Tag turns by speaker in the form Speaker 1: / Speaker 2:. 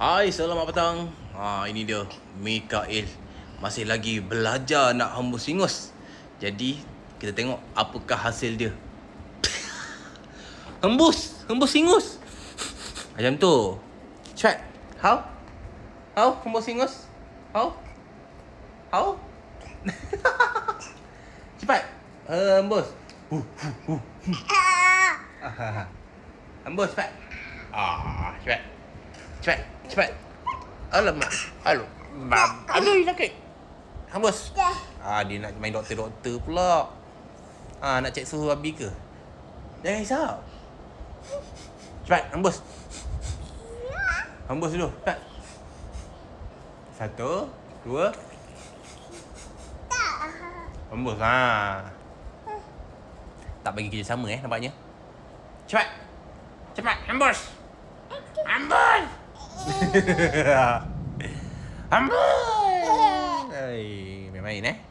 Speaker 1: Hai, selamat petang. Ini dia Mikael. Masih lagi belajar nak hembus ingus. Jadi kita tengok apakah hasil dia. Hembus ingus. Macam tu. Cepat. How hembus ingus? How? Cepat. Hembus. Hembus cepat. Cepat. Alamak. Aduh, sakit. Hembus. Dia nak main doktor pula. Nak cek suhu Abi ke? Jangan risau. Cepat, hembus. Hembus dulu, cepat. 1, 2. Hembus. Tak bagi kerjasama nampaknya. Cepat, hembus. Hembus. Hembus. Main-main